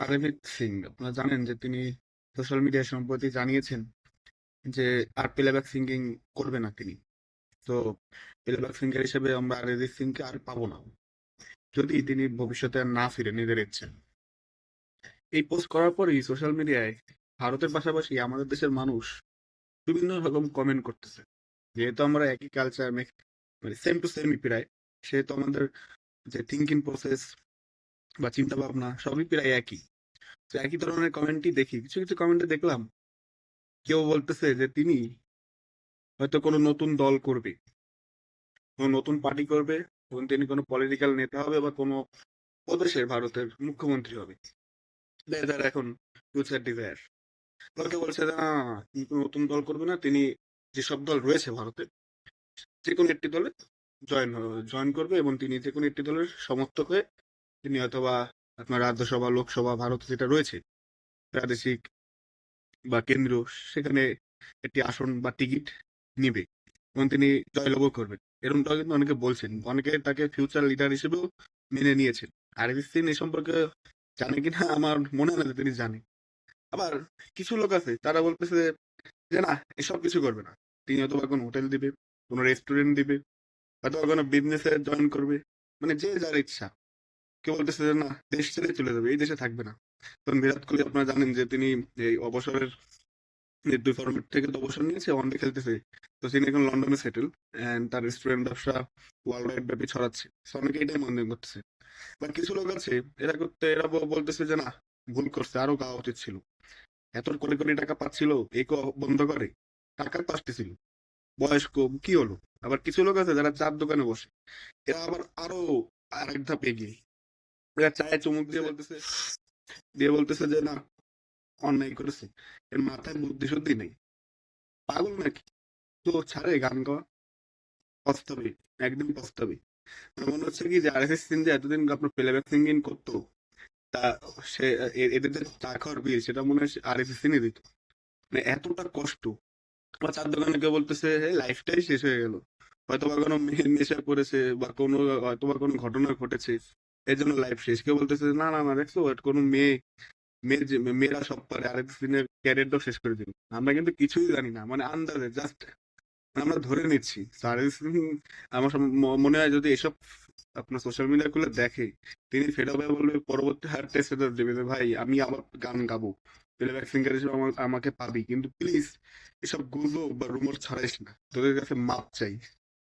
অরিজিৎ সিং, আপনারা জানেন যে তিনি সোশ্যাল মিডিয়ায় সম্প্রতি জানিয়েছেন যে আর প্লেব্যাক সিঙ্গিং করবে না তিনি। তো প্লেব্যাক সিঙ্গার হিসেবে আমরা অরিজিৎ সিংকে আর পাবো না যদি তিনি ভবিষ্যতে আর না ফিরে নিজের ইচ্ছে। এই পোস্ট করার পরেই সোশ্যাল মিডিয়ায় ভারতের পাশাপাশি আমাদের দেশের মানুষ বিভিন্ন রকম কমেন্ট করতেছে। যেহেতু আমরা একই কালচার, মানে সেম টু সেমই প্রায়, সেহেতু আমাদের যে থিঙ্কিং প্রসেস বা চিন্তা ভাবনা সবই প্রায় একই। তো একই ধরনের কমেন্টই দেখি, কিছু কিছু কমেন্টে দেখলাম কেউ বলতেছে যে তিনি হয়তো কোনো নতুন দল করবে, কোনো নতুন পার্টি করবে, এবং তিনি কোনো পলিটিক্যাল নেতা হবে বা কোনো প্রদেশের ভারতের মুখ্যমন্ত্রী হবে। যার এখন ফিউচার ডিজায়ার। কাউকে বলছে যে না, তিনি কোনো নতুন দল করবে না, তিনি যেসব দল রয়েছে ভারতে যে কোনো একটি দলে জয়েন করবে, এবং তিনি যে কোনো একটি দলের সমর্থক হয়ে তিনি অথবা আপনার রাজ্যসভা, লোকসভা ভারতে যেটা রয়েছে প্রাদেশিক বা কেন্দ্রীয়, সেখানে একটি আসন বা টিকিট নিবে এবং তিনি জয়লাভও করবেন। এরকমটাও কিন্তু অনেকে বলছেন, অনেকে তাকে ফিউচার লিডার হিসেবেও মেনে নিয়েছেন। অরিজিৎ সিং এ সম্পর্কে জানে কিনা আমার মনে হয় না যে তিনি জানে। আবার কিছু লোক আছে তারা বলতেছে যে না, এসব কিছু করবে না, তিনি হয়তো বা কোনো হোটেল দিবে, কোনো রেস্টুরেন্ট দিবে, হয়তো বা কোনো বিজনেসে জয়েন করবে, মানে যে যার ইচ্ছা। কেউ বলতেছে যে না, দেশ ছেড়ে চলে যাবে, এই দেশে থাকবে না। কারণ বিরাট কোহলি আপনারা জানেন যে তিনি এই অবসরের দুই ফরম্যাট থেকে তো অবসর নিয়েছে, ওয়ানডে খেলতেছে। তো তিনি এখন লন্ডনে সেটেল, এন্ড তার রেস্টুরেন্ট ব্যবসা ওয়ার্ল্ড ওয়াইড ব্যাপী ছড়াচ্ছে। তো অনেকে এটাই মনে করতেছে। বাট কিছু লোক আছে, এরা বলতেছে যে না, ভুল করছে, আরো গাওয়া উচিত ছিল। এত কোটি কোটি টাকা পাচ্ছিল, এই বন্ধ করে, টাকা তো আসতেছিল, বয়স কম, কি হলো? আবার কিছু লোক আছে যারা চার দোকানে বসে, এরা আবার আরো আরেক ধাপ এগিয়ে, এরা চায়ে চুমুক দিয়ে বলতেছে যে না, অন্যায় করেছে, এর মাথায় বুদ্ধি শুদ্ধি নেই, পাগল নাকি? তো ছাড়ে গান গাওয়া, পস্তাবে, একদিন পস্তাবে। আমার মনে হচ্ছে কি যে আরএসএস সিং যে এতদিন আপনার প্লেব্যাক সিঙ্গিং করতো, তা সে এদের যে চা খাওয়ার বিল সেটা মনে হয় আরএসএস সিং দিত। মানে এতটা কষ্ট। আমার চার দোকানে কেউ বলতেছে লাইফটাই শেষ হয়ে গেল, হয়তো বা কোনো মেয়ের নেশা করেছে বা কোনো হয়তো বা কোনো ঘটনা ঘটেছে, এই জন্য লাইফ শেষ। কেউ বলতেছে না না না, দেখছো কোনো মেয়েরা সব পারে, আরএসএস সিং এর ক্যারিয়ারটাও শেষ করে দিল। আমরা কিন্তু কিছুই জানি না, মানে আন্দাজে জাস্ট আমরা ধরে নিচ্ছি। সার্ভিসিং আমার মনে হয় যদি এসব আপনার সোশ্যাল মিডিয়া গুলো দেখে, তিনি ফেড হবে, বলবে পরবর্তী হার টেস্ট দেবে যে ভাই আমি আবার গান গাবো, প্লেব্যাক সিঙ্গার হিসেবে আমাকে পাবি, কিন্তু প্লিজ এসব গুজব বা রুমর ছড়াইস না, তোদের কাছে মাপ চাই।